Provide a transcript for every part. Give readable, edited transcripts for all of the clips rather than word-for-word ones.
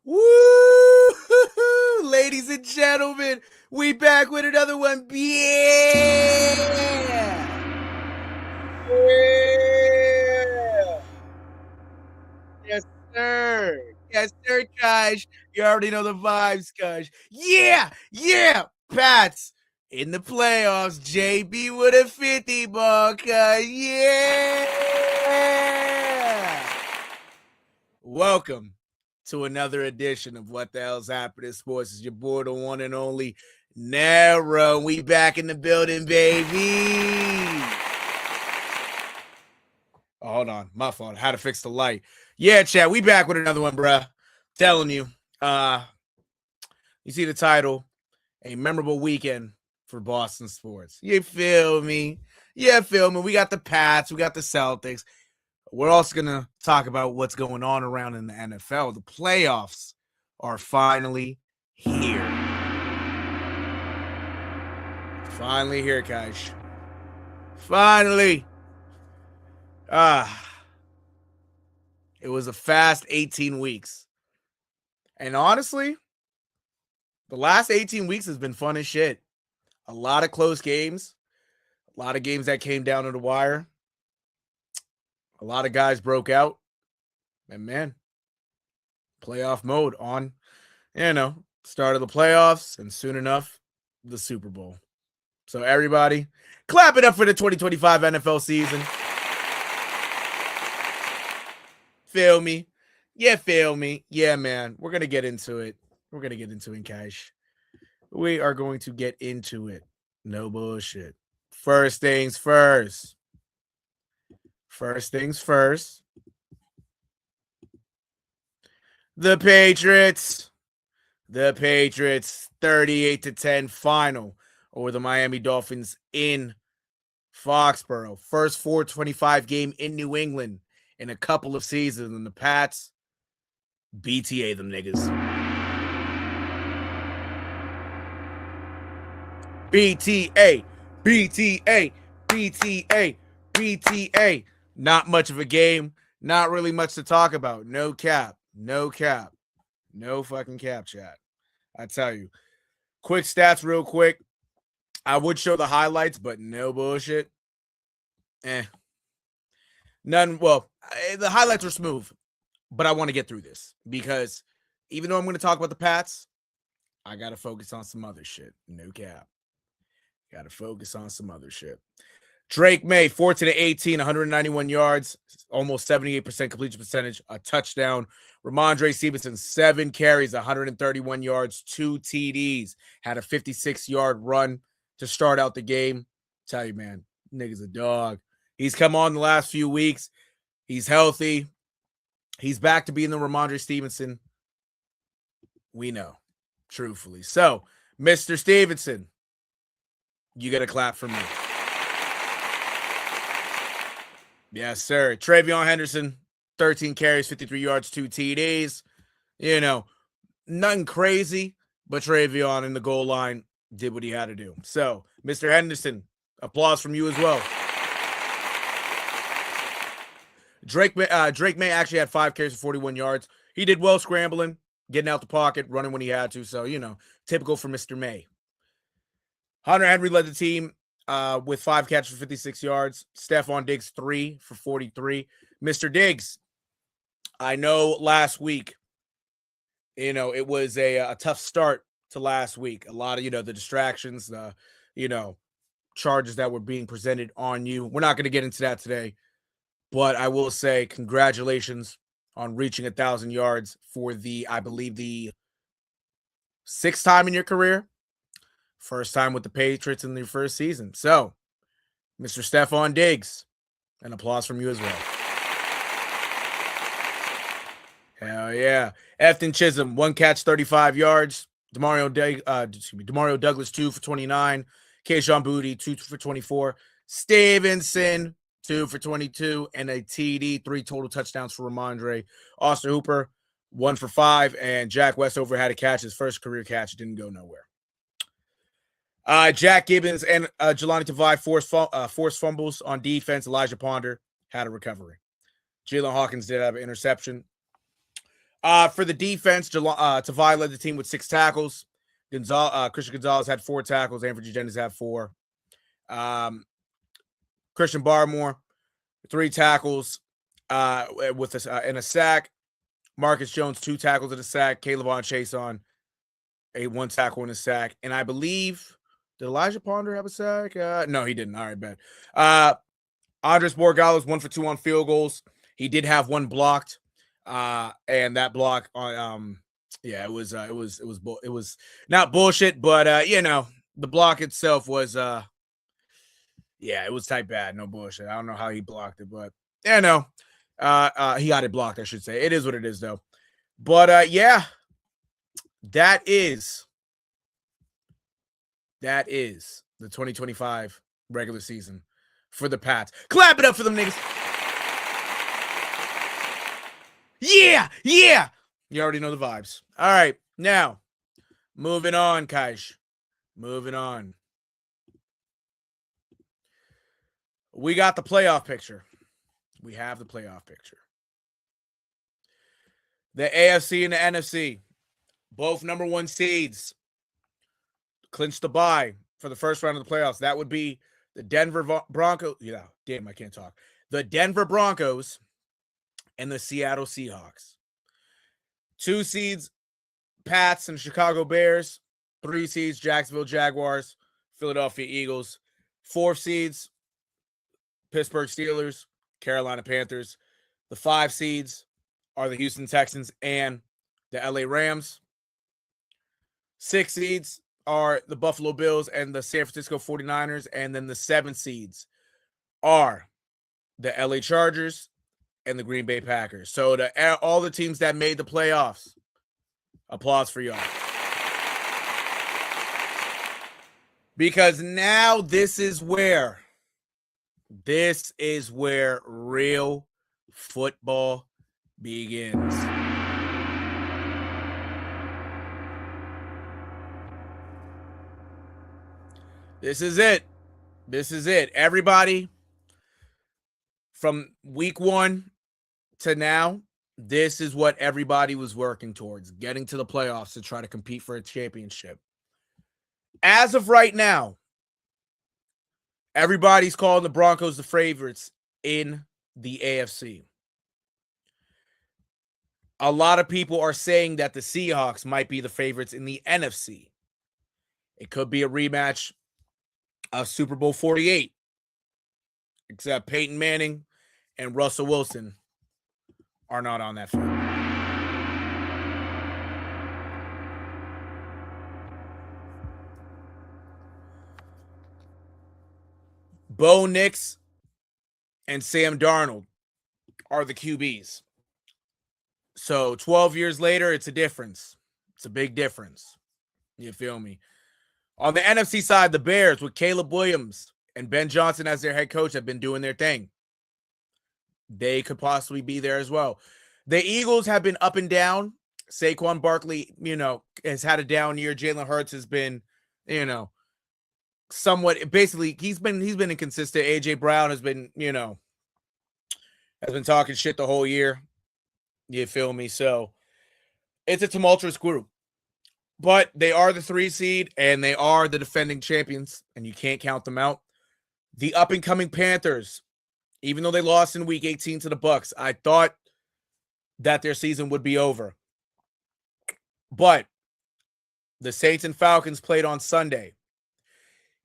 Woo! Ladies and gentlemen, we back with another one. Yeah! Yeah! Yes, sir. Yes, sir, Josh. You already know the vibes, Josh. Yeah! Yeah! Pats in the playoffs. JB with a 50 ball, cuz. Yeah! Welcome to another edition of What the Hell's Happening Sports. Is your boy, the one and only NERO. We back in the building, baby. Oh, hold on, my fault. How to fix the light? Yeah, chat. We back with another one, bruh. Telling you. You see the title, a memorable weekend for Boston sports. You feel me? Yeah, feel me. We got the Pats. We got the Celtics. We're also going to talk about what's going on around in the NFL. The playoffs are finally here. Finally here, guys. Finally. It was a fast 18 weeks. And honestly, the last 18 weeks has been fun as shit. A lot of close games. A lot of games that came down to the wire. A lot of guys broke out. And man, playoff mode on, start of the playoffs, and soon enough, the Super Bowl. So everybody, clap it up for the 2025 NFL season. Feel me? Yeah, feel me. Yeah, man. We're going to get into it. We're going to get into it, Cash. We are going to get into it. No bullshit. First things first. First things first. The Patriots. The Patriots 38-10 final over the Miami Dolphins in Foxborough. First 425 game in New England in a couple of seasons. And the Pats, BTA them niggas. BTA, BTA, BTA, BTA. Not much of a game. Not really much to talk about. No cap. No cap. No fucking cap, chat. I tell you. Quick stats real quick. I would show the highlights, but no bullshit. None. Well, the highlights were smooth, but I want to get through this because even though I'm going to talk about the Pats, I got to focus on some other shit. No cap. Got to focus on some other shit. Drake May, 14-18, 191 yards, almost 78% completion percentage, a touchdown. Ramondre Stevenson, 7 carries, 131 yards, 2 TDs, had a 56-yard run to start out the game. Tell you, man, nigga's a dog. He's come on the last few weeks. He's healthy. He's back to being the Ramondre Stevenson we know, truthfully. So, Mr. Stevenson, you get a clap from me. Yes, sir. Travion Henderson, 13 carries, 53 yards, 2 TDs. Nothing crazy, but Travion in the goal line did what he had to do. So, Mr. Henderson, applause from you as well. Drake May actually had 5 carries for 41 yards. He did well scrambling, getting out the pocket, running when he had to. So, typical for Mr. May. Hunter Henry led the team with 5 catches for 56 yards. Stephon Diggs, 3 for 43. Mr. Diggs, I know last week, it was a tough start to last week. A lot of, the distractions, the, charges that were being presented on you. We're not going to get into that today. But I will say congratulations on reaching 1,000 yards for I believe, the 6th time in your career. First time with the Patriots in their first season. So, Mr. Stephon Diggs, an applause from you as well. Hell yeah. Efton Chisholm, 1 catch, 35 yards. Demario Douglas, 2 for 29. Kayshon Boutte, 2 for 24. Stevenson, 2 for 22, and a TD, 3 total touchdowns for Ramondre. Austin Hooper, 1 for 5, and Jack Westover had a catch, his first career catch. It didn't go nowhere. Jack Gibbons and Jelani Tavai forced fumbles on defense. Elijah Ponder had a recovery. Jalen Hawkins did have an interception. For the defense, Tavai led the team with 6 tackles. Christian Gonzalez had 4 tackles. Anthony Jennings had 4. Christian Barmore, 3 tackles and a sack. Marcus Jones, 2 tackles and a sack. Caleb Chason, 1 tackle and a sack. And I believe, did Elijah Ponder have a sack? No, he didn't. All right, bad. Andres Borregales, 1 for 2 on field goals. He did have 1 blocked. And that block on it was not bullshit, but you know, the block itself was it was type bad, no bullshit. I don't know how he blocked it, but yeah, no. He got it blocked, I should say. It is what it is though. But that is the 2025 regular season for the Pats. Clap it up for them niggas. Yeah. You already know the vibes. All right, now, moving on, Kaish. Moving on. We got the playoff picture. We have the playoff picture. The AFC and the NFC, both number 1 seeds, clinched the bye for the first round of the playoffs. That would be the Denver Broncos. Yeah, damn, I can't talk. The Denver Broncos and the Seattle Seahawks. 2 seeds, Pats and Chicago Bears. 3 seeds, Jacksonville Jaguars, Philadelphia Eagles. 4 seeds, Pittsburgh Steelers, Carolina Panthers. The 5 seeds are the Houston Texans and the LA Rams. 6 seeds are the Buffalo Bills and the San Francisco 49ers. And then the 7 seeds are the LA Chargers and the Green Bay Packers. So all the teams that made the playoffs, applause for y'all. Because now this is where real football begins. This is it. Everybody, from week 1 to now, this is what everybody was working towards, getting to the playoffs to try to compete for a championship. As of right now, everybody's calling the Broncos the favorites in the AFC. A lot of people are saying that the Seahawks might be the favorites in the NFC. It could be a rematch of Super Bowl 48, except Peyton Manning and Russell Wilson are not on that field. Bo Nix and Sam Darnold are the QBs. So 12 years later, it's a difference. It's a big difference. You feel me? On the NFC side, the Bears with Caleb Williams and Ben Johnson as their head coach have been doing their thing. They could possibly be there as well. The Eagles have been up and down. Saquon Barkley, has had a down year. Jalen Hurts has been, somewhat, basically, he's been inconsistent. AJ Brown has been, has been talking shit the whole year. You feel me? So it's a tumultuous group. But they are the 3 seed, and they are the defending champions, and you can't count them out. The up-and-coming Panthers, even though they lost in Week 18 to the Bucs, I thought that their season would be over. But the Saints and Falcons played on Sunday.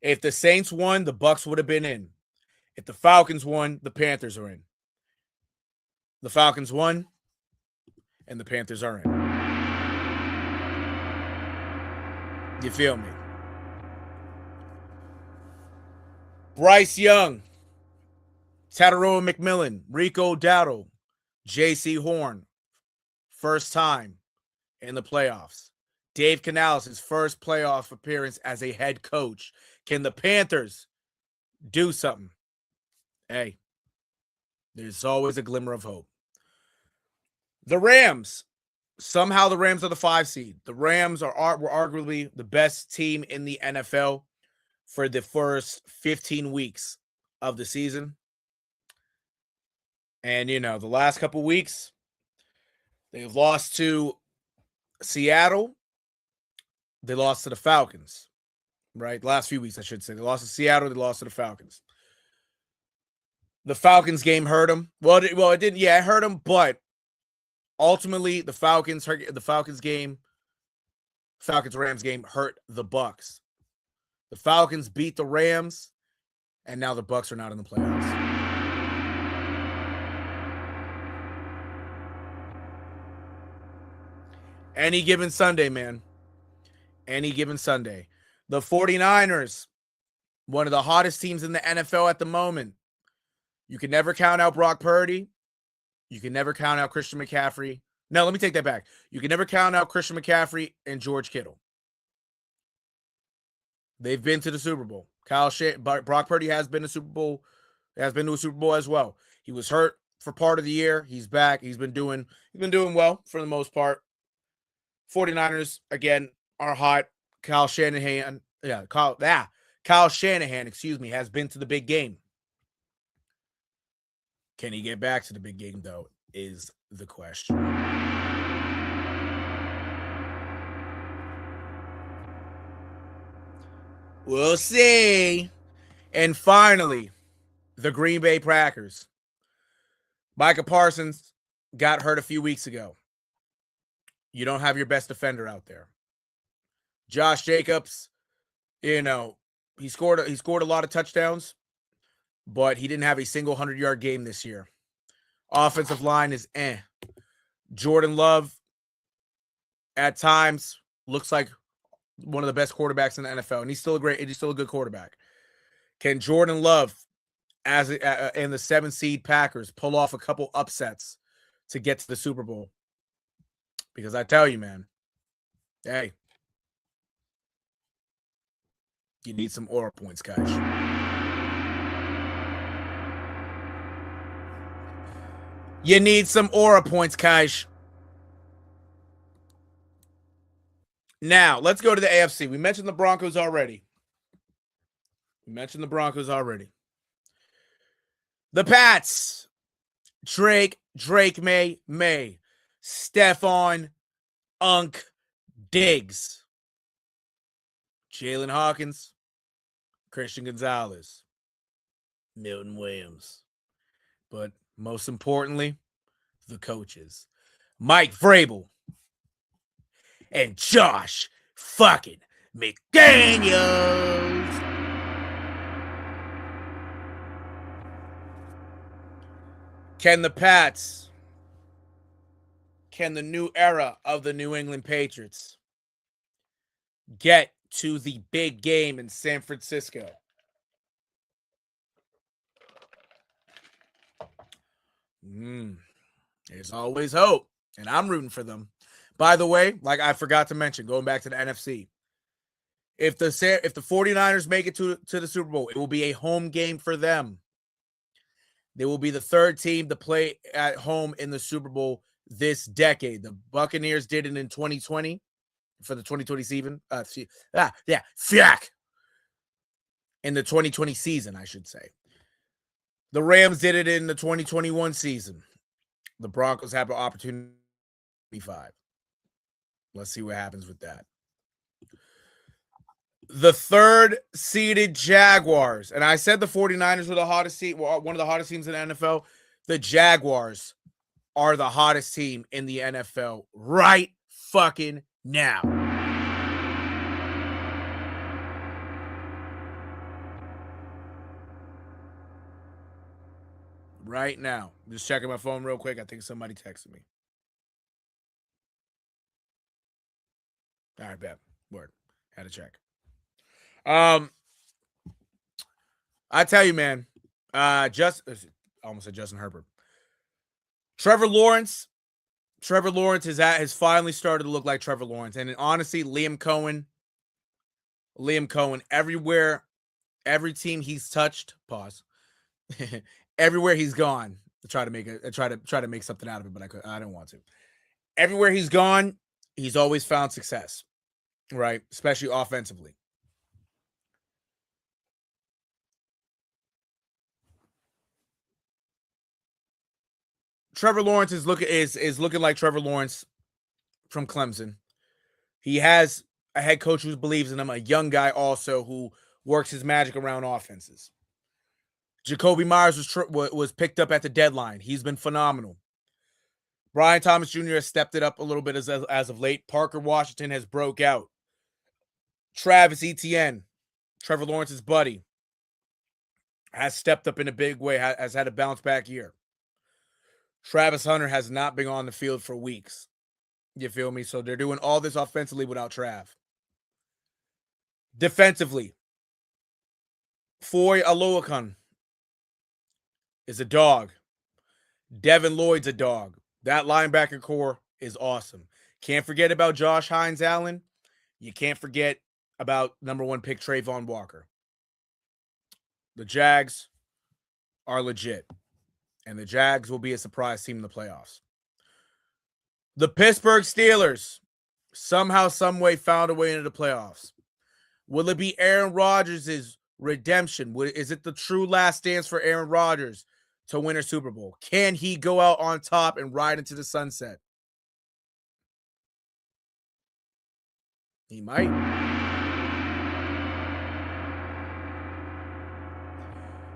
If the Saints won, the Bucs would have been in. If the Falcons won, the Panthers are in. The Falcons won, and the Panthers are in. You feel me? Bryce Young, Tataroa McMillan, Rico Dowdle, J.C. Horn, first time in the playoffs. Dave Canales, his first playoff appearance as a head coach. Can the Panthers do something? Hey, there's always a glimmer of hope. The Rams. Somehow the Rams are the 5 seed. The Rams were arguably the best team in the NFL for the first 15 weeks of the season. And, the last couple weeks, They've lost to Seattle. They lost to the Falcons, right? The last few weeks, I should say. They lost to Seattle. They lost to the Falcons. The Falcons game hurt them. Well, it didn't. Yeah, it hurt them, but ultimately, the Falcons Rams game hurt the Bucs. The Falcons beat the Rams, and now the Bucs are not in the playoffs. Any given Sunday, man. Any given Sunday. The 49ers, one of the hottest teams in the NFL at the moment. You can never count out Brock Purdy. You can never count out Christian McCaffrey. No, let me take that back. You can never count out Christian McCaffrey and George Kittle. They've been to the Super Bowl. Brock Purdy has been to a Super Bowl as well. He was hurt for part of the year. He's back. He's been doing well for the most part. 49ers, again, are hot. Kyle Shanahan, has been to the big game. Can he get back to the big game, though, is the question. We'll see. And finally, the Green Bay Packers. Micah Parsons got hurt a few weeks ago. You don't have your best defender out there. Josh Jacobs, he scored a lot of touchdowns, but he didn't have a single 100-yard game this year. Offensive line is Jordan Love, at times, looks like one of the best quarterbacks in the NFL, and he's still a good quarterback. Can Jordan Love, and the 7-seed Packers, pull off a couple upsets to get to the Super Bowl? Because I tell you, man, hey, you need some aura points, guys. You need some aura points, Kai. Now, let's go to the AFC. We mentioned the Broncos already. The Pats. Drake May, Stephon Diggs. Jalen Hawkins. Christian Gonzalez. Milton Williams. But most importantly, the coaches. Mike Vrabel and Josh fucking McDaniels. Can the Pats, can the new era of the New England Patriots get to the big game in San Francisco? There's always hope, and I'm rooting for them. By the way, like I forgot to mention, going back to the NFC, if the 49ers make it to the Super Bowl, it will be a home game for them. They will be the third team to play at home in the Super Bowl this decade. The Buccaneers did it in 2020 for the 2020 season. In the 2020 season, I should say. The Rams did it in the 2021 season. The Broncos have an opportunity 25. Let's see what happens with that. The third seeded Jaguars, and I said the 49ers were the hottest team, one of the hottest teams in the NFL. The Jaguars are the hottest team in the NFL right fucking now. Right now. I'm just checking my phone real quick. I think somebody texted me. All right, bet. Word. Had to check. I tell you, man, I almost said Justin Herbert. Trevor Lawrence has finally started to look like Trevor Lawrence. And honestly, Liam Cohen, everywhere, every team he's touched, everywhere he's gone, try to make something out of it, but I don't want to. Everywhere he's gone, he's always found success, right? Especially offensively. Trevor Lawrence is looking like Trevor Lawrence from Clemson. He has a head coach who believes in him, a young guy also who works his magic around offenses. Jacoby Myers was picked up at the deadline. He's been phenomenal. Brian Thomas Jr. has stepped it up a little bit as of late. Parker Washington has broke out. Travis Etienne, Trevor Lawrence's buddy, has stepped up in a big way, has had a bounce back year. Travis Hunter has not been on the field for weeks. You feel me? So they're doing all this offensively without Trav. Defensively, Foy Oluokun is a dog. Devin Lloyd's a dog. That linebacker core is awesome. Can't forget about Josh Hines Allen. You can't forget about number 1 pick Trayvon Walker. The Jags are legit. And the Jags will be a surprise team in the playoffs. The Pittsburgh Steelers somehow, someway found a way into the playoffs. Will it be Aaron Rodgers' redemption? Is it the true last dance for Aaron Rodgers to win a Super Bowl? Can he go out on top and ride into the sunset? He might.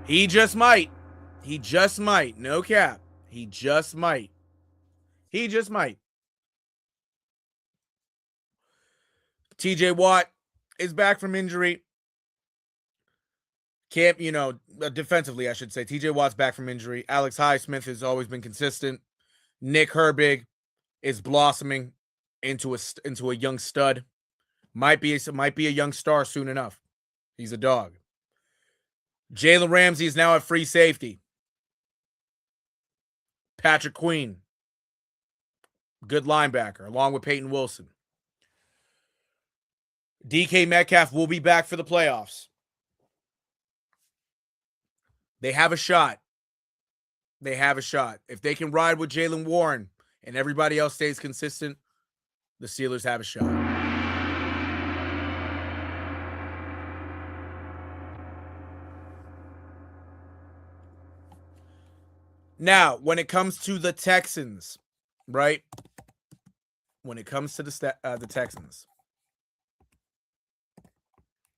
He just might. He just might. No cap. He just might. He just might. TJ Watt is back from injury. Defensively, I should say. TJ Watt's back from injury. Alex Highsmith has always been consistent. Nick Herbig is blossoming into a young stud. Might be a young star soon enough. He's a dog. Jalen Ramsey is now at free safety. Patrick Queen, good linebacker, along with Peyton Wilson. DK Metcalf will be back for the playoffs. They have a shot. They have a shot. If they can ride with Jaylen Warren and everybody else stays consistent, the Steelers have a shot. Now, when it comes to the Texans, right? When it comes to the Texans.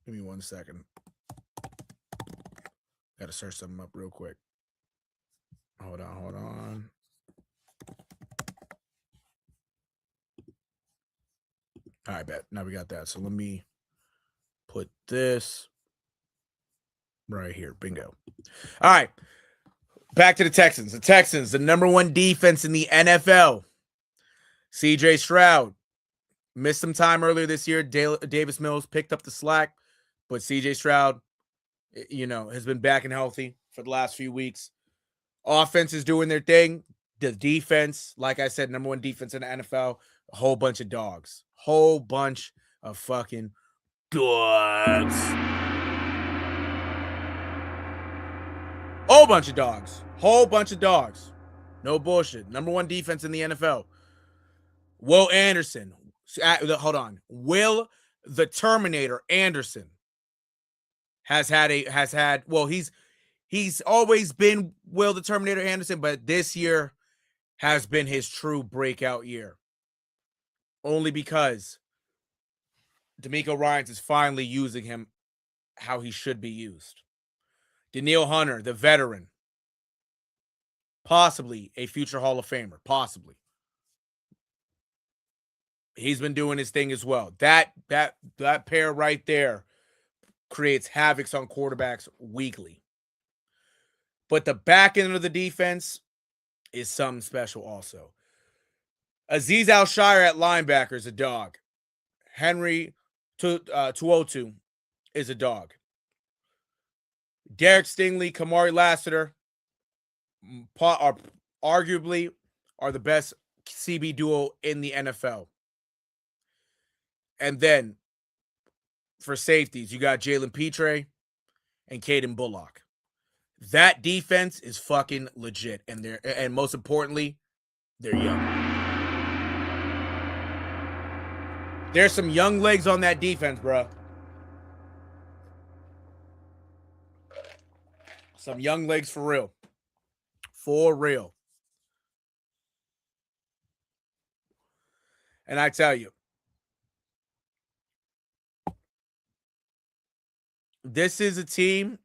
Give me 1 second. Got to search something up real quick. Hold on. All right, bet. Now we got that. So let me put this right here. Bingo. All right. Back to the Texans. The Texans, the number 1 defense in the NFL. CJ Stroud missed some time earlier this year. Davis Mills picked up the slack, but CJ Stroud, has been back and healthy for the last few weeks. Offense is doing their thing. The defense, like I said, number 1 defense in the NFL, a whole bunch of dogs. Whole bunch of fucking dogs. Whole bunch of dogs. Whole bunch of dogs. No bullshit. Number 1 defense in the NFL. Will Anderson. Hold on. Will the Terminator Anderson he's always been Will the Terminator Anderson, but this year has been his true breakout year. Only because DeMeco Ryans is finally using him how he should be used. Danielle Hunter, the veteran, possibly a future Hall of Famer, possibly. He's been doing his thing as well. That pair right there creates havocs on quarterbacks weekly. But the back end of the defense is something special also. Azeez Al-Shire at linebacker is a dog. Henry Tuotu is a dog. Derek Stingley, Kamari Lassiter arguably are the best CB duo in the NFL. And then for safeties, you got Jalen Petre and Caden Bullock. That defense is fucking legit, and most importantly, they're young. There's some young legs on that defense, bro. Some young legs for real. For real. And I tell you, this is a team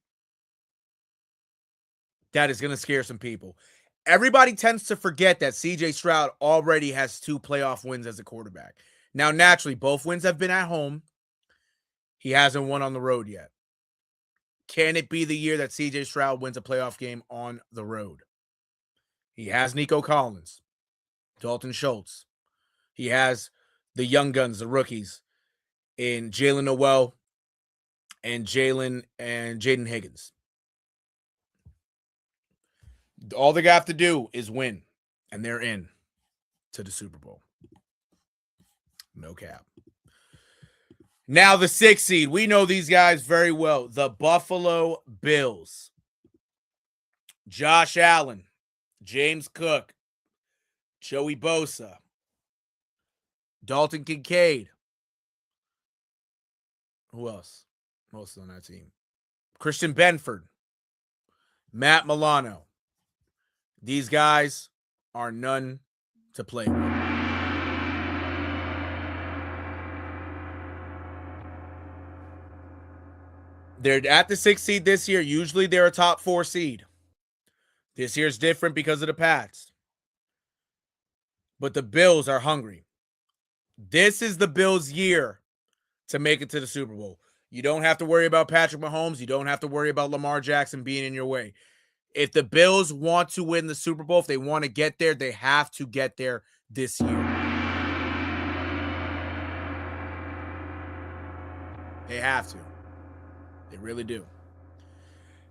that is going to scare some people. Everybody tends to forget that CJ Stroud already has 2 playoff wins as a quarterback. Now, naturally, both wins have been at home. He hasn't won on the road yet. Can it be the year that CJ Stroud wins a playoff game on the road? He has Nico Collins, Dalton Schultz. He has the young guns, the rookies, in Jalen Noel and Jaden Higgins. All they have to do is win, and they're in to the Super Bowl. No cap. Now the 6th seed. We know these guys very well. The Buffalo Bills. Josh Allen, James Cook, Joey Bosa, Dalton Kincaid. Who else? Most on that team. Christian Benford, Matt Milano. These guys are none to play with. They're at the 6th seed this year. Usually they're a top 4 seed. This year's different because of the Pats. But the Bills are hungry. This is the Bills' year to make it to the Super Bowl. You don't have to worry about Patrick Mahomes. You don't have to worry about Lamar Jackson being in your way. If the Bills want to win the Super Bowl, if they want to get there, they have to get there this year. They have to. They really do.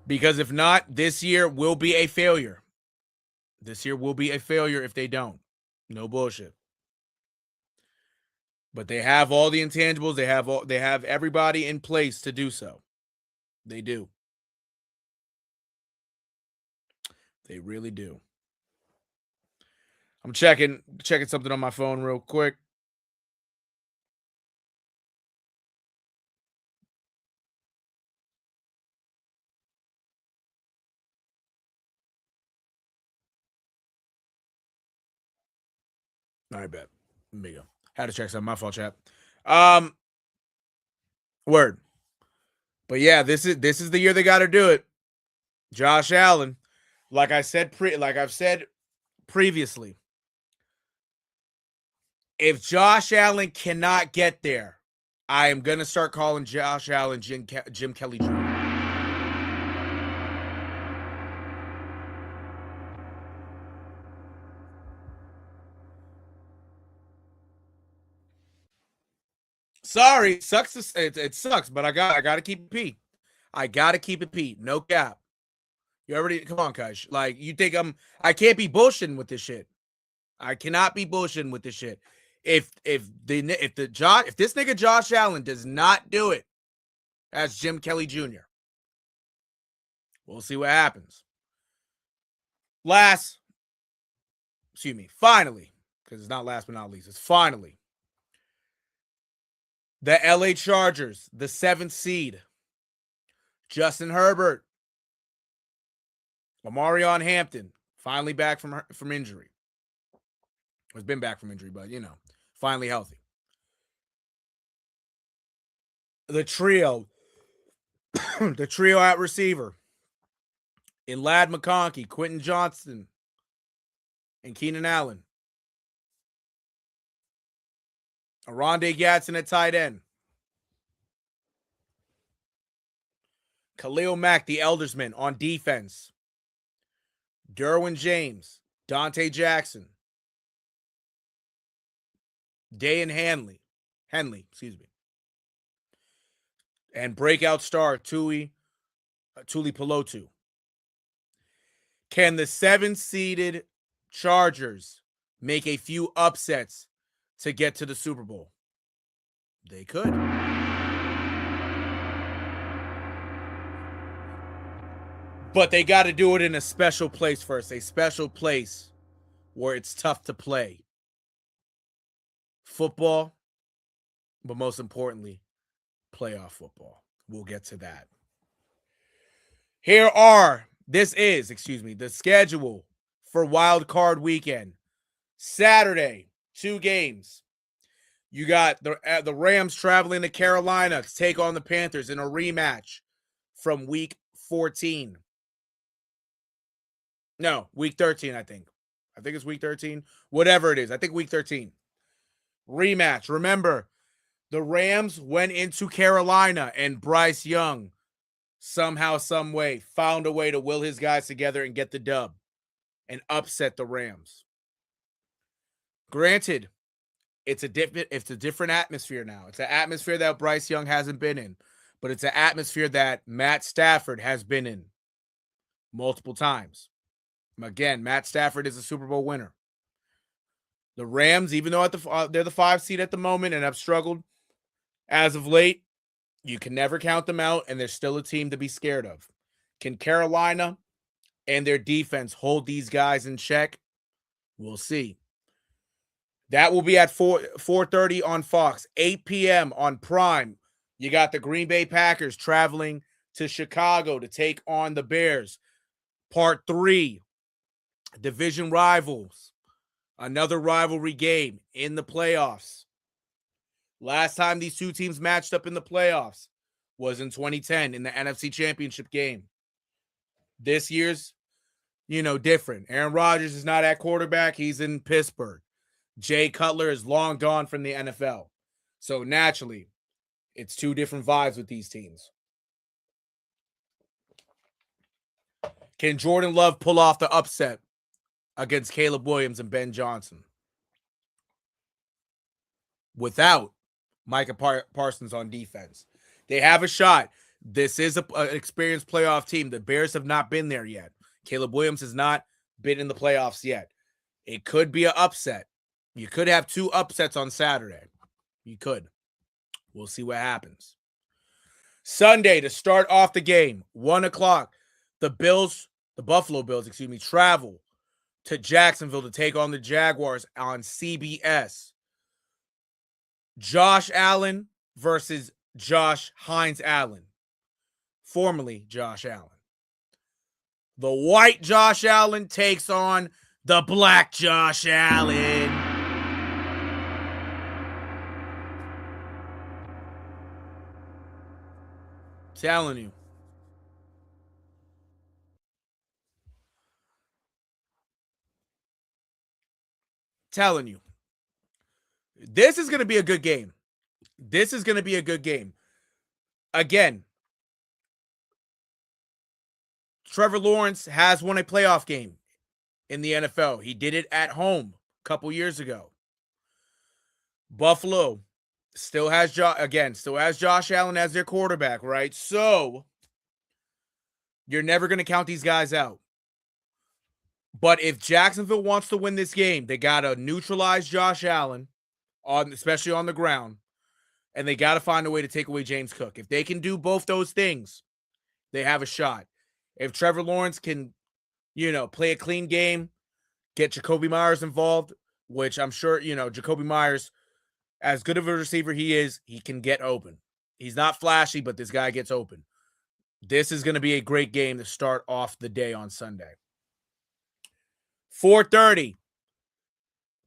Because if not, this year will be a failure. This year will be a failure if they don't. No bullshit. But they have all the intangibles. They have everybody in place to do so. They do. They really do. I'm checking something on my phone real quick. All right, bet. Let me go. Had to check something. My fault, chat. Word. But yeah, this is the year they got to do it. Josh Allen, like I've said previously, if Josh Allen cannot get there, I am gonna start calling Josh Allen Jim Kelly Jr. Sorry, it sucks, but I gotta keep it P. I gotta keep it P. No cap. You already come on, Kush. Like you think I can't be bullshitting with this shit. I cannot be bullshitting with this shit. If this nigga Josh Allen does not do it as Jim Kelly Jr., we'll see what happens. Finally, because it's not last but not least, it's finally the LA Chargers, the 7th seed. Justin Herbert, Lamarion Hampton, finally back from injury. Has been back from injury, but finally healthy. The trio at receiver in Ladd McConkey, Quentin Johnston, and Keenan Allen. Aronde Gadsden at tight end. Khalil Mack, the Eldersman, on defense. Derwin James, Dante Jackson, Dayan Henley, and breakout star Tuli Pelotu. Can the 7th-seeded Chargers make a few upsets to get to the Super Bowl? They could. But they got to do it in a special place first. A special place where it's tough to play football, but most importantly, playoff football. We'll get to that. This is the schedule for Wild Card Weekend. Saturday, 2 games. You got the Rams traveling to Carolina to take on the Panthers in a rematch from week 14. No, week 13, I think. I think it's week 13. Whatever it is. I think week 13. Rematch. Remember, the Rams went into Carolina and Bryce Young somehow, some way, found a way to will his guys together and get the dub and upset the Rams. Granted, it's a different atmosphere now. It's an atmosphere that Bryce Young hasn't been in, but it's an atmosphere that Matt Stafford has been in multiple times. Again, Matt Stafford is a Super Bowl winner. The Rams, even though they're the 5 seed at the moment and have struggled as of late, you can never count them out, and they're still a team to be scared of. Can Carolina and their defense hold these guys in check? We'll see. That will be at 4:30 on Fox, 8 p.m. on Prime. You got the Green Bay Packers traveling to Chicago to take on the Bears. Part 3, division rivals. Another rivalry game in the playoffs. Last time these two teams matched up in the playoffs was in 2010 in the NFC Championship game. This year's, different. Aaron Rodgers is not at quarterback. He's in Pittsburgh. Jay Cutler is long gone from the NFL. So naturally, it's two different vibes with these teams. Can Jordan Love pull off the upset against Caleb Williams and Ben Johnson without Micah Parsons on defense? They have a shot. This is an experienced playoff team. The Bears have not been there yet. Caleb Williams has not been in the playoffs yet. It could be an upset. You could have 2 upsets on Saturday. You could. We'll see what happens. Sunday, to start off the game, 1 o'clock, the Buffalo Bills, travel to Jacksonville to take on the Jaguars on CBS. Josh Allen versus Josh Hines Allen, formerly Josh Allen. The white Josh Allen takes on the black Josh Allen. Telling you. This is going to be a good game. Again, Trevor Lawrence has won a playoff game in the NFL. He did it at home a couple years ago. Buffalo still has Josh Allen as their quarterback, right? So you're never going to count these guys out. But if Jacksonville wants to win this game, they got to neutralize Josh Allen, especially on the ground, and they got to find a way to take away James Cook. If they can do both those things, they have a shot. If Trevor Lawrence can, play a clean game, get Jacoby Myers involved, which I'm sure, Jacoby Myers, as good of a receiver he is, he can get open. He's not flashy, but this guy gets open. This is going to be a great game to start off the day on Sunday. 4:30,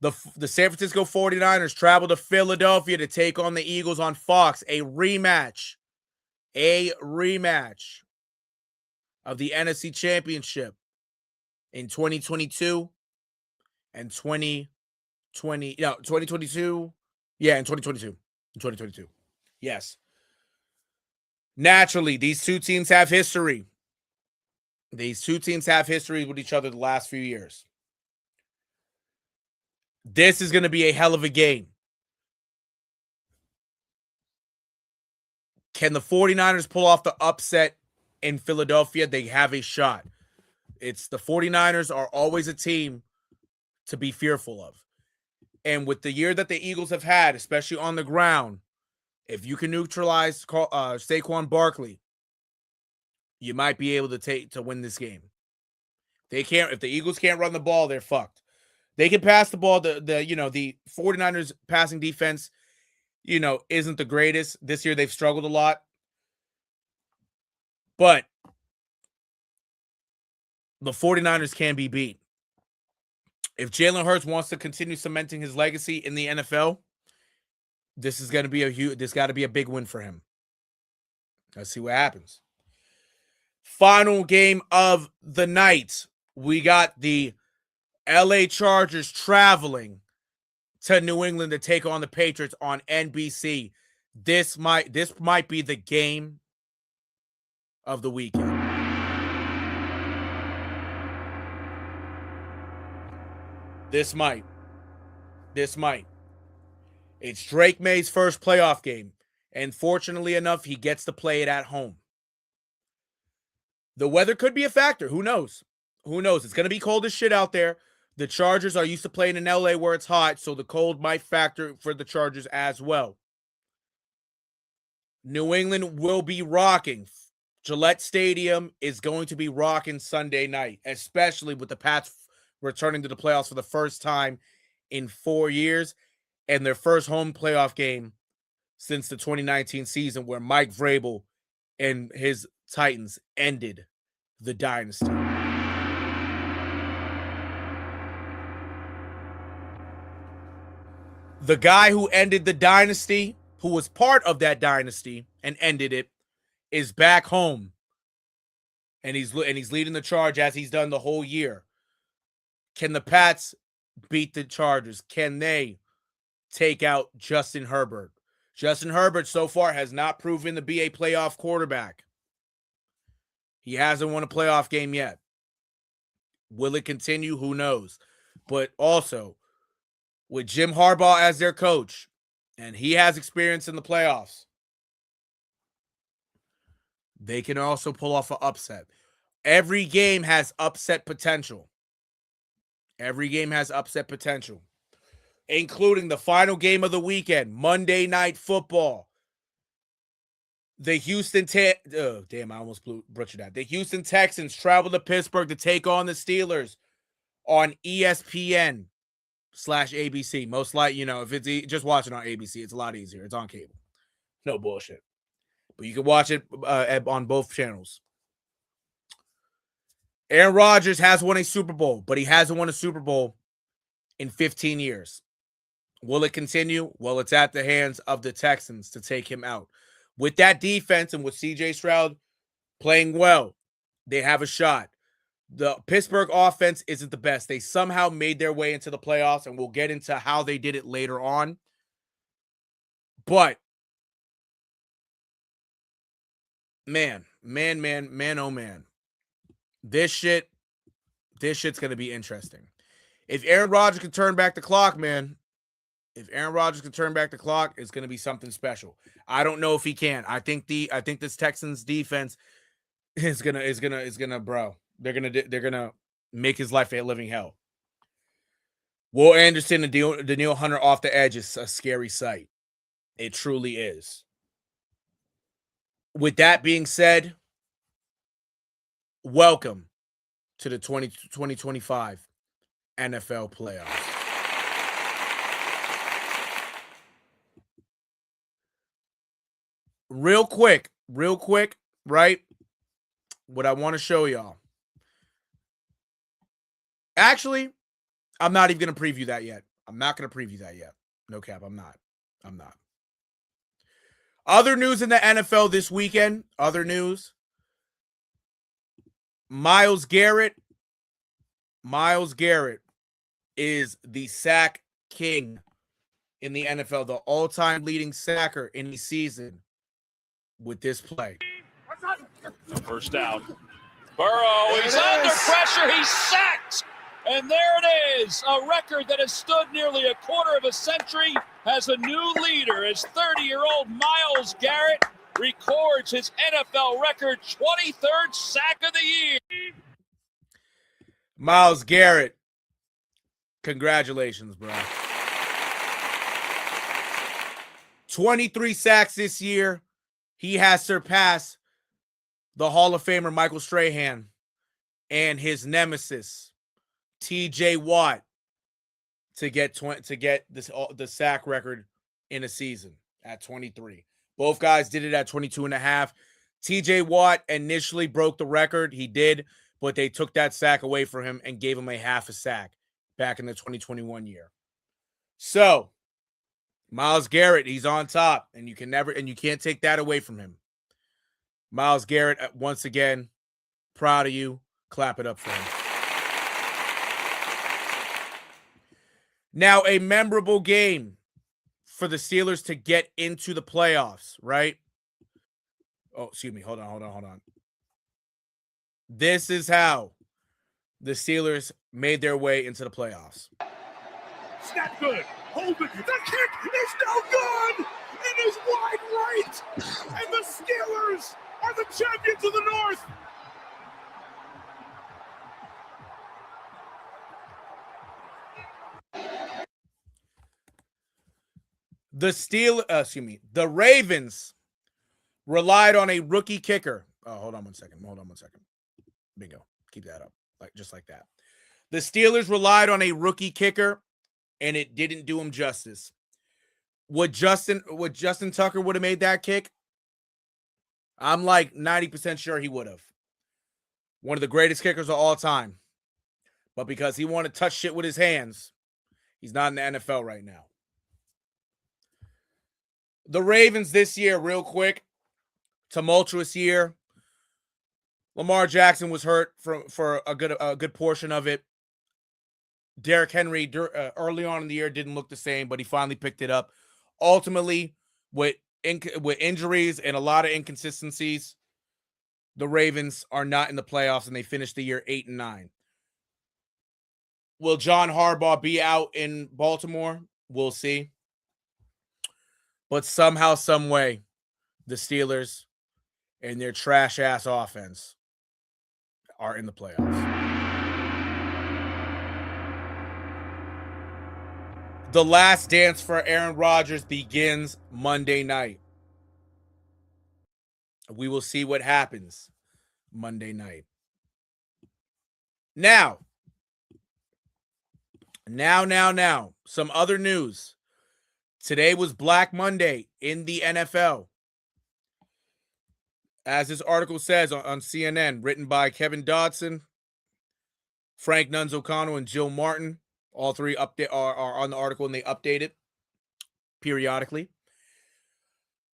the San Francisco 49ers travel to Philadelphia to take on the Eagles on Fox. A rematch of the NFC Championship in 2022 and 2022. Yeah, in 2022. Yes. Naturally, these two teams have history. With each other the last few years. This is going to be a hell of a game. Can the 49ers pull off the upset in Philadelphia? They have a shot. It's the 49ers are always a team to be fearful of. And with the year that the Eagles have had, especially on the ground, if you can neutralize Saquon Barkley, you might be able to win this game. If the Eagles can't run the ball, they're fucked. They can pass the ball. The 49ers passing defense, isn't the greatest. This year they've struggled a lot. But the 49ers can be beat. If Jalen Hurts wants to continue cementing his legacy in the NFL, This is going to be this got to be a big win for him. Let's see what happens. Final game of the night. We got the LA Chargers traveling to New England to take on the Patriots on NBC. This might be the game of the weekend. This might. It's Drake May's first playoff game, and fortunately enough, he gets to play it at home. The weather could be a factor. Who knows? It's going to be cold as shit out there. The Chargers are used to playing in LA where it's hot, so the cold might factor for the Chargers as well. New England will be rocking. Gillette Stadium is going to be rocking Sunday night, especially with the Pats returning to the playoffs for the first time in 4 years and their first home playoff game since the 2019 season where Mike Vrabel and his Titans ended the dynasty. The guy who ended the dynasty, who was part of that dynasty and ended it, is back home. And he's leading the charge as he's done the whole year. Can the Pats beat the Chargers? Can they take out Justin Herbert? Justin Herbert so far has not proven to be a playoff quarterback. He hasn't won a playoff game yet. Will it continue? Who knows? But also, with Jim Harbaugh as their coach, and he has experience in the playoffs, they can also pull off an upset. Every game has upset potential. Including the final game of the weekend, Monday Night Football. The Houston I almost butchered that. The Houston Texans travel to Pittsburgh to take on the Steelers on ESPN/ABC. Most likely, if it's just watching on ABC, it's a lot easier. It's on cable. No bullshit. But you can watch it on both channels. Aaron Rodgers has won a Super Bowl, but he hasn't won a Super Bowl in 15 years. Will it continue? Well, it's at the hands of the Texans to take him out. With that defense and with CJ Stroud playing well, they have a shot. The Pittsburgh offense isn't the best. They somehow made their way into the playoffs, and we'll get into how they did it later on. But, man, oh man. This shit's going to be interesting. If Aaron Rodgers can turn back the clock, man, it's going to be something special. I don't know if he can. I think this Texans defense is gonna bro. They're gonna make his life a living hell. Will Anderson and Danielle Hunter off the edge is a scary sight. It truly is. With that being said, welcome to the 2025 NFL playoffs. Real quick, right? What I want to show y'all. Actually, I'm not even going to preview that yet. No cap, I'm not. Other news in the NFL this weekend. Myles Garrett is the sack king in the NFL, the all-time leading sacker in the season with this play. First down. Burrow, he's under pressure, he's sacked! And there it is, a record that has stood nearly a quarter of a century has a new leader as 30-year-old Myles Garrett records his NFL record 23rd sack of the year. Myles Garrett, congratulations, bro. 23 sacks this year. He has surpassed the Hall of Famer Michael Strahan and his nemesis TJ Watt to get the sack record in a season at 23. Both guys did it at 22 and a half. TJ Watt initially broke the record. He did, but they took that sack away from him and gave him a half a sack back in the 2021 year. So, Myles Garrett, he's on top, and you can't take that away from him. Myles Garrett, once again, proud of you. Clap it up for him. Now, a memorable game for the Steelers to get into the playoffs, right? Oh, excuse me. Hold on. This is how the Steelers made their way into the playoffs. Snap good. Hold it. The kick is no good. It is wide right. And the Steelers are the champions of the North. The Ravens relied on a rookie kicker. Oh, hold on one second. Bingo. Keep that up. Just like that. The Steelers relied on a rookie kicker, and it didn't do him justice. Would Justin Tucker would have made that kick? I'm like 90% sure he would have. One of the greatest kickers of all time. But because he wanted to touch shit with his hands, he's not in the NFL right now. The Ravens this year, real quick, tumultuous year. Lamar Jackson was hurt for a good portion of it. Derrick Henry early on in the year didn't look the same, but he finally picked it up. Ultimately, with injuries and a lot of inconsistencies, the Ravens are not in the playoffs, and they finished the year 8-9. Will John Harbaugh be out in Baltimore? We'll see. But somehow, some way, the Steelers and their trash-ass offense are in the playoffs. The last dance for Aaron Rodgers begins Monday night. We will see what happens Monday night. Now. Some other news. Today was Black Monday in the NFL. As this article says on CNN, written by Kevin Dodson, Frank Nunz O'Connell, and Jill Martin. All three are on the article, and they update it periodically.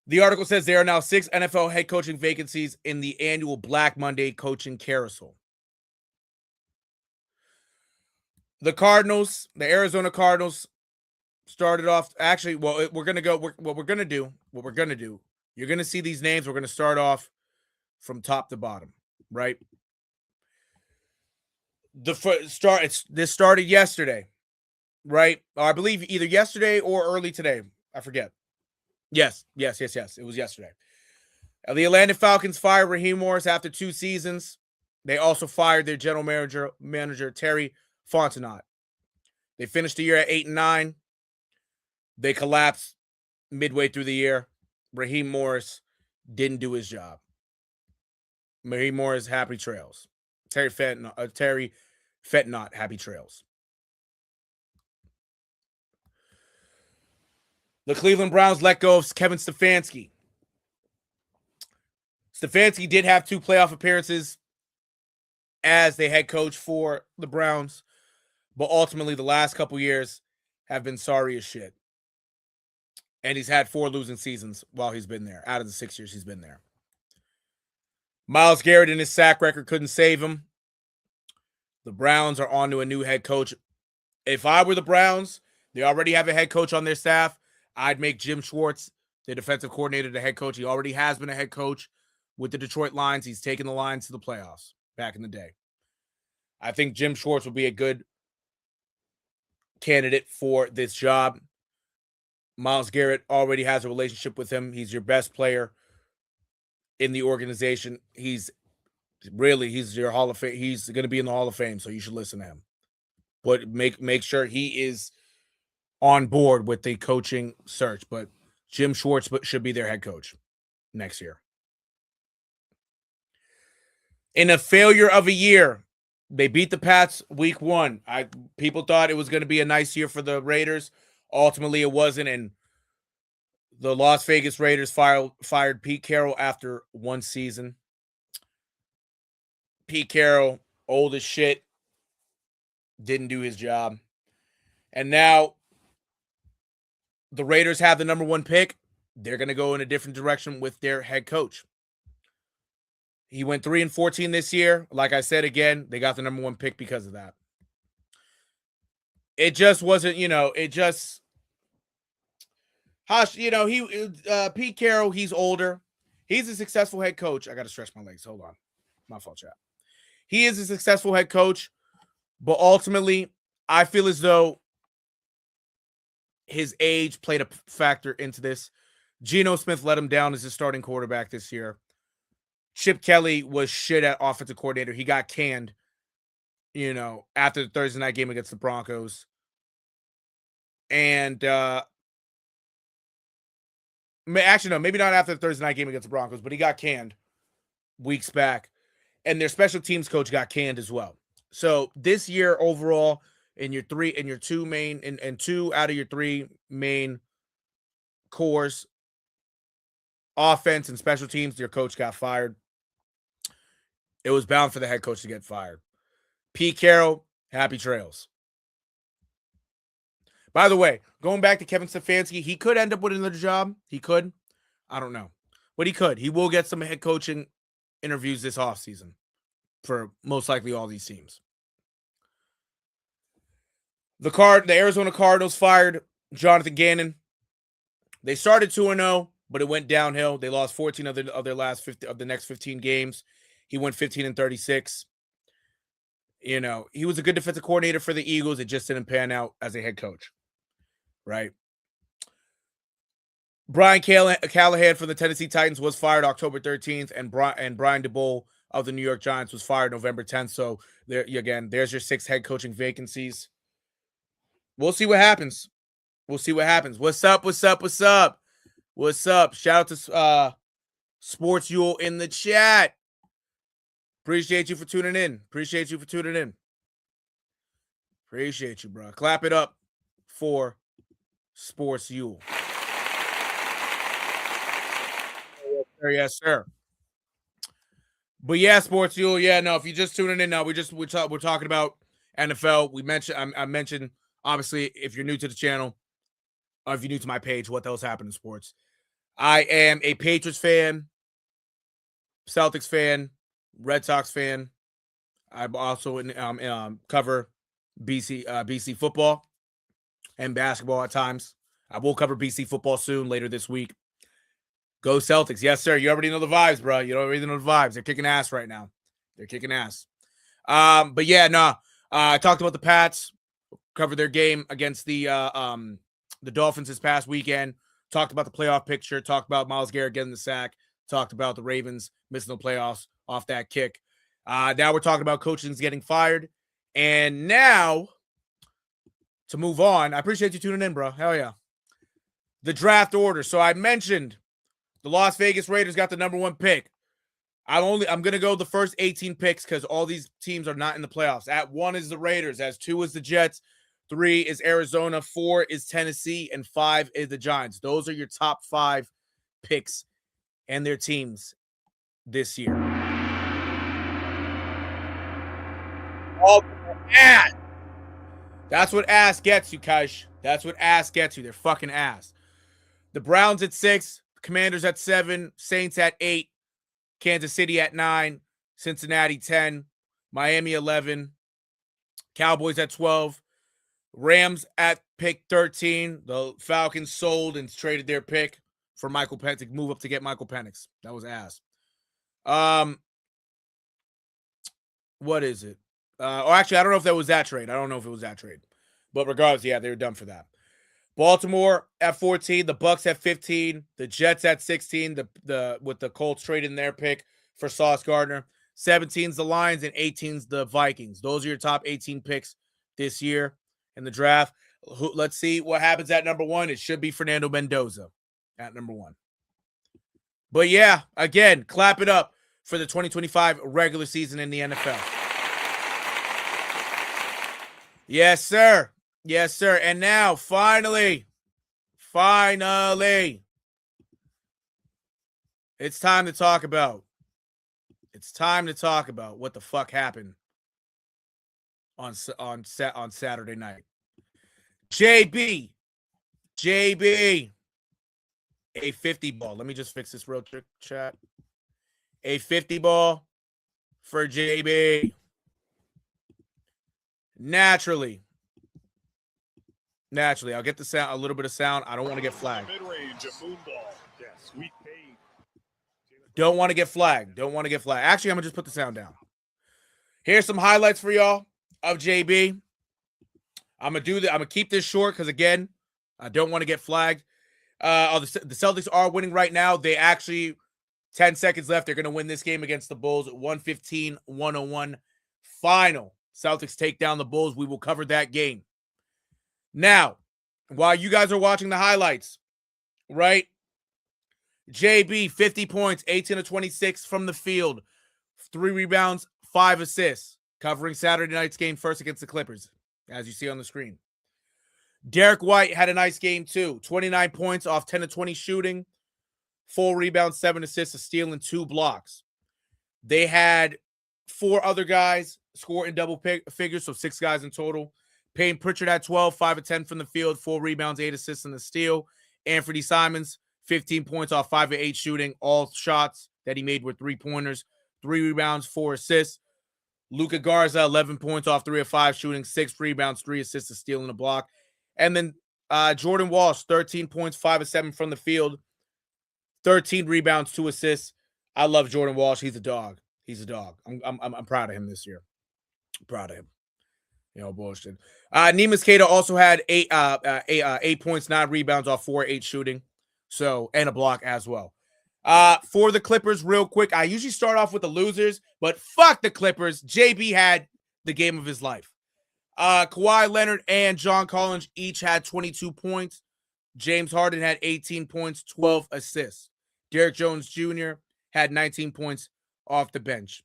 The article says there are now 6 NFL head coaching vacancies in the annual Black Monday coaching carousel. The Arizona Cardinals started off. Actually, what we're gonna do. You're gonna see these names. We're gonna start off from top to bottom, right? This started yesterday, right? I believe either yesterday or early today. I forget. Yes. It was yesterday. The Atlanta Falcons fired Raheem Morris after 2 seasons. They also fired their general manager Terry Fontenot. They finished the year at 8-9. They collapsed midway through the year. Raheem Morris didn't do his job. Raheem Morris, happy trails. Terry Fontenot, happy trails. The Cleveland Browns let go of Kevin Stefanski. Stefanski did have 2 playoff appearances as the head coach for the Browns, but ultimately the last couple years have been sorry as shit. And he's had 4 losing seasons while he's been there, out of the 6 years he's been there. Myles Garrett and his sack record couldn't save him. The Browns are on to a new head coach. If I were the Browns, they already have a head coach on their staff. I'd make Jim Schwartz the defensive coordinator, the head coach. He already has been a head coach with the Detroit Lions. He's taken the Lions to the playoffs back in the day. I think Jim Schwartz will be a good candidate for this job. Myles Garrett already has a relationship with him. He's your best player in the organization. He's your Hall of Fame. He's going to be in the Hall of Fame, so you should listen to him. But make sure he is on board with the coaching search. But Jim Schwartz should be their head coach next year. In a failure of a year, they beat the Pats week 1. People thought it was going to be a nice year for the Raiders. Ultimately, it wasn't, and the Las Vegas Raiders fired Pete Carroll after 1 season. Pete Carroll, old as shit, didn't do his job. And now the Raiders have the number 1 pick. They're going to go in a different direction with their head coach. He went 3-14 this year. Like I said, again, they got the number 1 pick because of that. It just wasn't, it just, Hush, Pete Carroll, he's older. He's a successful head coach. I got to stretch my legs. Hold on. My fault, chat. He is a successful head coach, but ultimately, I feel as though his age played a factor into this. Geno Smith let him down as his starting quarterback this year. Chip Kelly was shit at offensive coordinator. He got canned, after the Thursday night game against the Broncos. And, actually, no, maybe not after the Thursday night game against the Broncos, but he got canned weeks back. And their special teams coach got canned as well. So this year overall, in your 2 out of your 3 main cores, offense and special teams, their coach got fired. It was bound for the head coach to get fired. Pete Carroll, happy trails. By the way, going back to Kevin Stefanski, he could end up with another job. He could. I don't know. But he could. He will get some head coaching interviews this offseason for most likely all these teams. The Arizona Cardinals fired Jonathan Gannon. They started 2-0, but it went downhill. They lost 14 of their last 50 of the next 15 games. He went 15-36. He was a good defensive coordinator for the Eagles. It just didn't pan out as a head coach. Right. Brian Callahan from the Tennessee Titans was fired October 13th, and Brian DeBoll of the New York Giants was fired November 10th. So there's your 6 head coaching vacancies. We'll see what happens. What's up? Shout out to Sports Yule in the chat. Appreciate you for tuning in. Appreciate you, bro. Clap it up for Sports Yule. Yes, sir. But yeah, Sports Yule. Yeah, no, if you're just tuning in now, we're talking about NFL. I mentioned, obviously, if you're new to the channel, or if you're new to my page, what the hell's happened in sports? I am a Patriots fan, Celtics fan, Red Sox fan. I also cover BC football and basketball at times. I will cover BC football soon, later this week. Go Celtics. Yes, sir. You already know the vibes, bro. You already know the vibes. They're kicking ass right now. But yeah, I talked about the Pats, covered their game against the Dolphins this past weekend, talked about the playoff picture, talked about Myles Garrett getting the sack, talked about the Ravens missing the playoffs off that kick. Now we're talking about coaches getting fired. And now, to move on, I appreciate you tuning in, bro. Hell yeah. The draft order. So I mentioned the Las Vegas Raiders got the number 1 pick. I'm going to go the first 18 picks because all these teams are not in the playoffs. At 1 is the Raiders. At 2 is the Jets. 3 is Arizona. 4 is Tennessee. And 5 is the Giants. Those are your top 5 picks and their teams this year. All ass. That's what ass gets you, Kush. That's what ass gets you. They're fucking ass. The Browns at 6. Commanders at 7. Saints at 8. Kansas City at 9. Cincinnati 10. Miami 11. Cowboys at 12. Rams at pick 13. The Falcons sold and traded their pick for Michael Penix, move up to get Michael Penix. That was ass. What is it? Actually, I don't know if that was that trade. But regardless, yeah, they were done for that. Baltimore at 14, the Bucks at 15, the Jets at 16, with the Colts trading their pick for Sauce Gardner. 17's the Lions and 18's the Vikings. Those are your top 18 picks this year in the draft. Let's see what happens at number 1. It should be Fernando Mendoza at number 1. But yeah, again, clap it up for the 2025 regular season in the NFL. Yes, sir. Yes, sir. And now, finally, it's time to talk about what the fuck happened on Saturday night. JB, JB, a 50 ball. Let me just fix this real quick, chat. A 50 ball for JB. Naturally, I'll get the sound, a little bit of sound. I don't want to get flagged. Mid-range, a moon ball. Yes, we paid. Don't want to get flagged. Actually, I'm going to just put the sound down. Here's some highlights for y'all of JB. I'm going to keep this short because, again, I don't want to get flagged. The Celtics are winning right now. They actually, 10 seconds left. They're going to win this game against the Bulls. 115-101 final. Celtics take down the Bulls. We will cover that game. Now, while you guys are watching the highlights, right? JB, 50 points, 18 of 26 from the field, 3 rebounds, 5 assists, covering Saturday night's game first against the Clippers, as you see on the screen. Derek White had a nice game too, 29 points off 10 of 20 shooting, 4 rebounds, 7 assists, a steal, and 2 blocks. They had 4 other guys score in double figures, so 6 guys in total. Payne Pritchard had 12, 5 of 10 from the field, 4 rebounds, 8 assists, and a steal. Anthony Simons, 15 points off 5 of 8 shooting. All shots that he made were 3-pointers, 3 rebounds, 4 assists. Luka Garza, 11 points off 3 of 5 shooting, 6 rebounds, 3 assists, a steal, and a block. And then Jordan Walsh, 13 points, 5 of 7 from the field, 13 rebounds, 2 assists. I love Jordan Walsh. He's a dog. I'm proud of him this year. Proud of him. You know, bullshit. Neemias Queta also had 8 points, 9 rebounds off 4 8 shooting. So, and a block as well. For the Clippers, real quick, I usually start off with the losers, but fuck the Clippers. JB had the game of his life. Kawhi Leonard and John Collins each had 22 points. James Harden had 18 points, 12 assists. Derrick Jones Jr. had 19 points off the bench,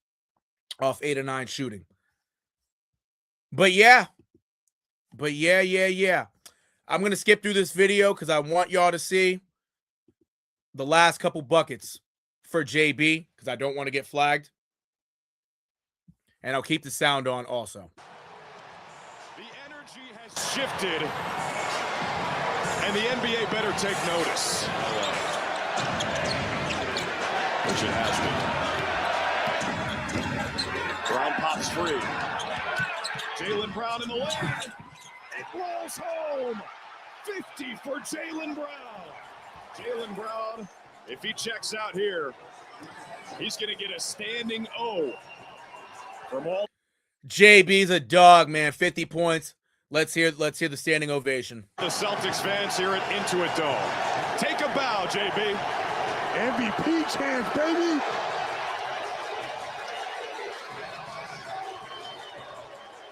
off 8 of 9 shooting. But yeah. I'm going to skip through this video because I want y'all to see the last couple buckets for JB because I don't want to get flagged. And I'll keep the sound on also. The energy has shifted, and the NBA better take notice. Which it has been. Brown pops free. Jaylen Brown in the lane. It rolls home. 50 for Jaylen Brown. Jaylen Brown, if he checks out here, he's going to get a standing O from all. JB's a dog, man. 50 points. Let's hear the standing ovation. The Celtics fans here at Intuit Dome. Take a bow, JB. MVP chance, baby.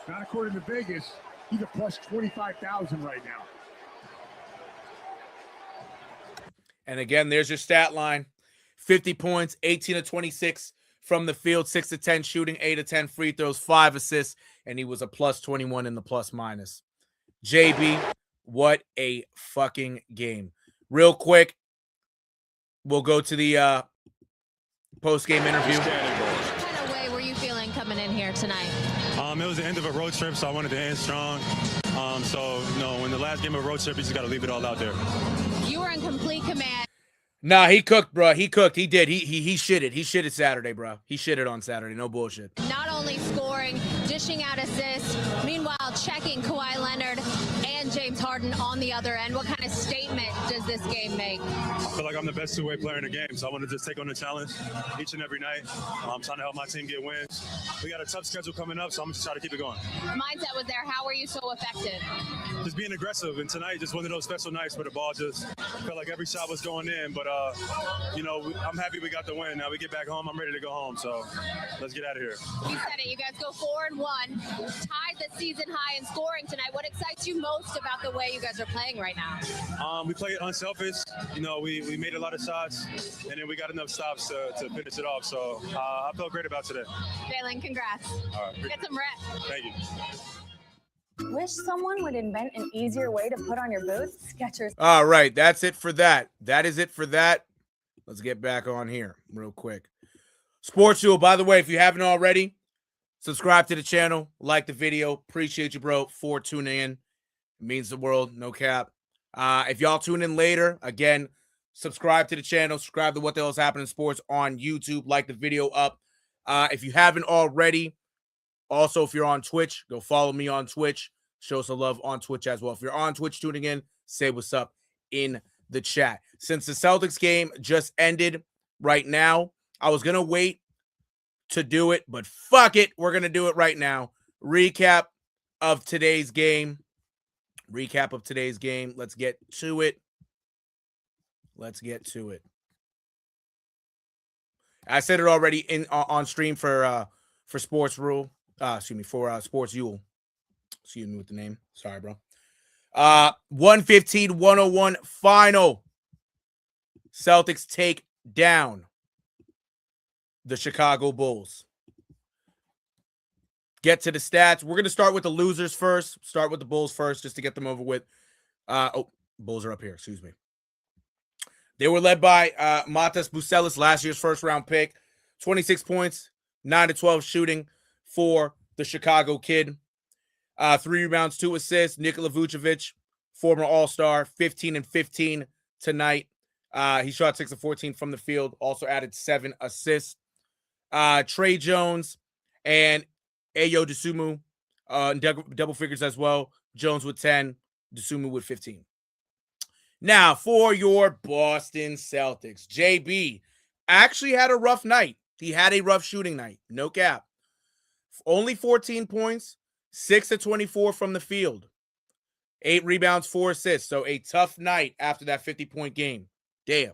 Not according to Vegas. He's a plus 25,000 right now. And again, there's your stat line. 50 points, 18 of 26 from the field, 6 of 10 shooting, 8 of 10 free throws, 5 assists, and he was a plus 21 in the plus minus. JB, what a fucking game. Real quick, we'll go to the post-game interview. What kind of way were you feeling coming in here tonight? It was the end of a road trip, so I wanted to end strong. So, you know, when the last game of a road trip, you just got to leave it all out there. You were in complete command. Nah, he cooked, bro. He cooked. He did. He shitted. He shitted Saturday, bro. He shitted on Saturday. No bullshit. Not only scoring, dishing out assists, meanwhile checking Kawhi Leonard and James Harden on the other end. What kind of statement does this game make? I feel like I'm the best two-way player in the game, so I want to just take on the challenge each and every night. I'm trying to help my team get wins. We got a tough schedule coming up, so I'm just trying to keep it going. Mindset was there. How were you so effective? Just being aggressive, and tonight just one of those special nights where the ball just felt like every shot was going in, but you know, I'm happy we got the win. Now we get back home, I'm ready to go home, so let's get out of here. You said it. You guys go 4-1, tied the season high in scoring tonight. What excites you most about the way you guys are playing right now? We played unselfish. You know, we made a lot of shots, and then we got enough stops to finish it off. So I felt great about today. Jaylen, congrats. All right. Get some rest. Thank you. Wish someone would invent an easier way to put on your boots? Skechers. All right, that's it for that. That is it for that. Let's get back on here real quick. Sports Fuel, by the way, if you haven't already, subscribe to the channel, like the video. Appreciate you, bro, for tuning in. It means the world, no cap. If y'all tune in later, again, subscribe to the channel, subscribe to What the Hell is Happening Sports on YouTube, like the video up. If you haven't already, also, if you're on Twitch, go follow me on Twitch. Show some love on Twitch as well. If you're on Twitch tuning in, say what's up in the chat. Since the Celtics game just ended right now, I was going to wait to do it, but fuck it. We're going to do it right now. Recap of today's game. Let's get to it. I said it already on stream for Sports Rule. For Sports Yule. Excuse me with the name. Sorry, bro. 115-101 final. Celtics take down the Chicago Bulls. Get to the stats. We're going to start with the losers first. Start with the Bulls first just to get them over with. Bulls are up here. Excuse me. They were led by Matas Bucelis, last year's first-round pick. 26 points, 9 to 12 shooting for the Chicago kid. 3 rebounds, 2 assists. Nikola Vucevic, former All-Star, 15 and 15 tonight. He shot 6 of 14 from the field, also added 7 assists. Trey Jones and Ayo Dosunmu double figures as well. Jones with 10, Dosunmu with 15. Now, for your Boston Celtics, JB actually had a rough night. He had a rough shooting night. No cap. Only 14 points, 6 of 24 from the field. 8 rebounds, 4 assists. So a tough night after that 50-point game. Damn,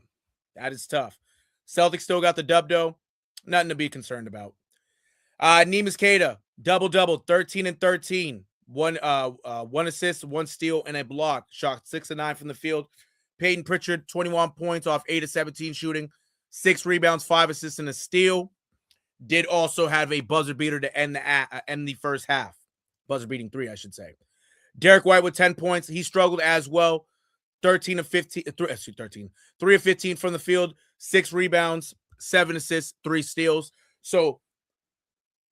that is tough. Celtics still got the dub, though. Nothing to be concerned about. Neemias Queta, double-double, 13 and 13. One assist, 1 steal, and a block. Shot 6 of 9 from the field. Peyton Pritchard, 21 points off 8 of 17 shooting. 6 rebounds, 5 assists, and a steal. Did also have a buzzer beater to end the first half. Buzzer beating 3, I should say. Derek White with 10 points. He struggled as well. 3 of 15 from the field. 6 rebounds, 7 assists, 3 steals. So,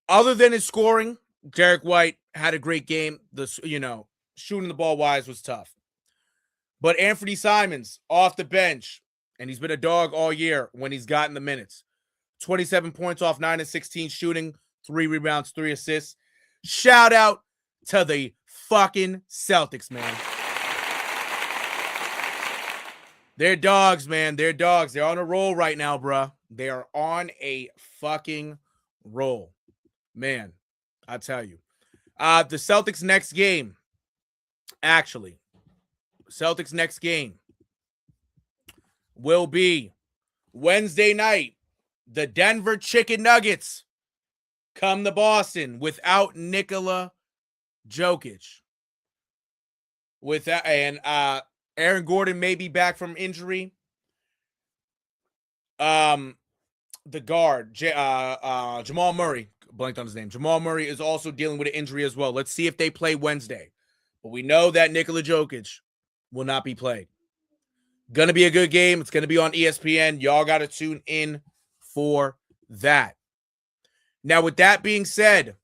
other than his scoring, Derek White had a great game. Shooting the ball wise was tough. But Anthony Simons off the bench, and he's been a dog all year when he's gotten the minutes. 27 points off 9 and 16 shooting, 3 rebounds, 3 assists. Shout out to the fucking Celtics, man. They're dogs, man. They're dogs. They're on a roll right now, bruh. They are on a fucking roll. Man, I tell you. The Celtics' next game, will be Wednesday night. The Denver Chicken Nuggets come to Boston without Nikola Jokic. Aaron Gordon may be back from injury. The guard, Jamal Murray, blanked on his name. Jamal Murray is also dealing with an injury as well. Let's see if they play Wednesday. But we know that Nikola Jokic will not be played. Gonna be a good game. It's gonna be on ESPN. Y'all got to tune in for that. Now, with that being said,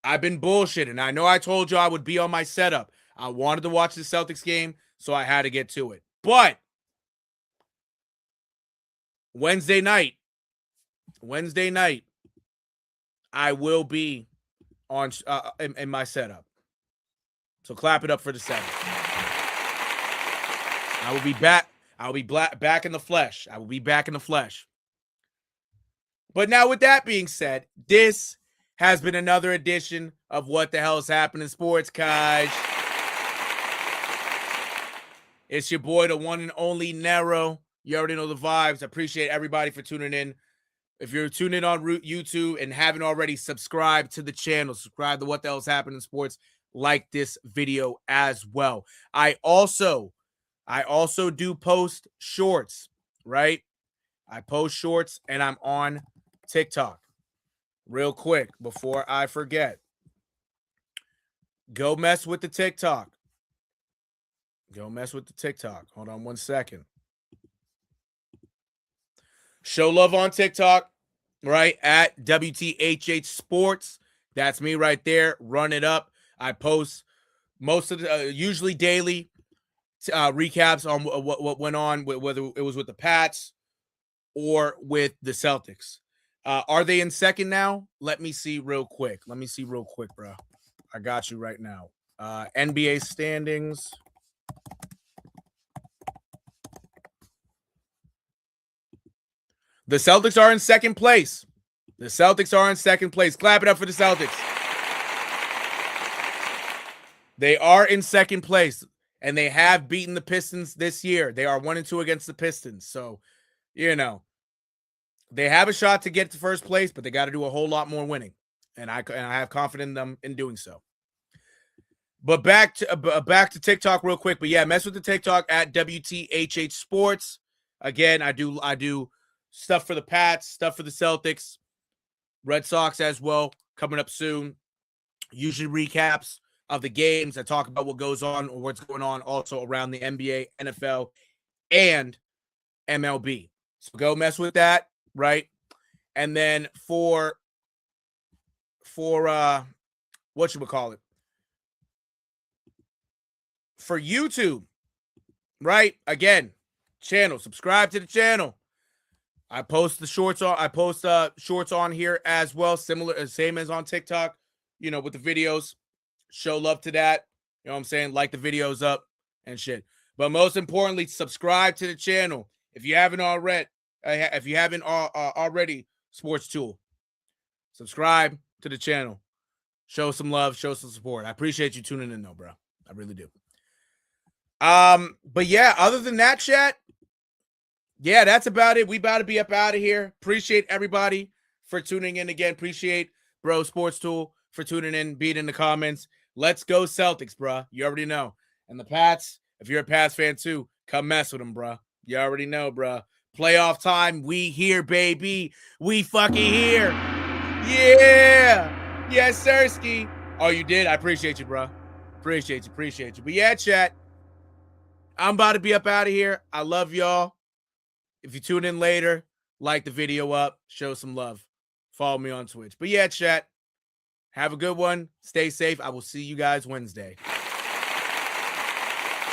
I've been bullshitting. I know I told you I would be on my setup. I wanted to watch the Celtics game, so I had to get to it. But Wednesday night, I will be on in my setup. So clap it up for the setup. I will be back. I'll be back in the flesh. I will be back in the flesh. But now, with that being said, this has been another edition of What the Hell is Happening Sports, guys. It's your boy, the one and only Nero. You already know the vibes. I appreciate everybody for tuning in. If you're tuning in on YouTube and haven't already, subscribe to the channel. Subscribe to What the Hell is Happening Sports. Like this video as well. I also do post shorts, right? I post shorts and I'm on TikTok. Real quick, before I forget, go mess with the TikTok. Hold on 1 second. Show love on TikTok, right? At WTHH Sports. That's me right there. Run it up. I post most of the usually daily recaps on what went on, whether it was with the Pats or with the Celtics. Are they in second now? Let me see real quick. Bro. I got you right now. NBA standings. The Celtics are in second place. Clap it up for the Celtics. They are in second place, and they have beaten the Pistons this year. They are 1-2 against the Pistons. So, they have a shot to get to first place, but they got to do a whole lot more winning. And I have confidence in them in doing so. But back to TikTok real quick. But yeah, mess with the TikTok at WTHH Sports. Again, I do stuff for the Pats, stuff for the Celtics, Red Sox as well, coming up soon. Usually recaps of the games. I talk about what goes on or what's going on also around the NBA, NFL, and MLB. So go mess with that, right? And then for whatchamacallit? For YouTube, right? Again, channel, subscribe to the channel. I post the shorts on shorts on here as well, same as on TikTok, with the videos. Show love to that. You know what I'm saying? Like the videos up and shit. But most importantly, subscribe to the channel if you haven't already. Already, Sports Tool. Subscribe to the channel. Show some love, show some support. I appreciate you tuning in though, bro. I really do. But yeah, other than that, chat, yeah, that's about it. We about to be up out of here. Appreciate everybody for tuning in again. Appreciate bro Sports Tool for tuning in, being in the comments. Let's go Celtics, bro. You already know. And the Pats, if you're a Pats fan too, come mess with them, bro. You already know, bro. Playoff time, we here, baby. We fucking here. Yeah. Yes, sirski. Oh, you did? I appreciate you, bro. Appreciate you. But yeah, chat, I'm about to be up out of here. I love y'all. If you tune in later, like the video up, show some love. Follow me on Twitch. But yeah, chat, have a good one. Stay safe. I will see you guys Wednesday.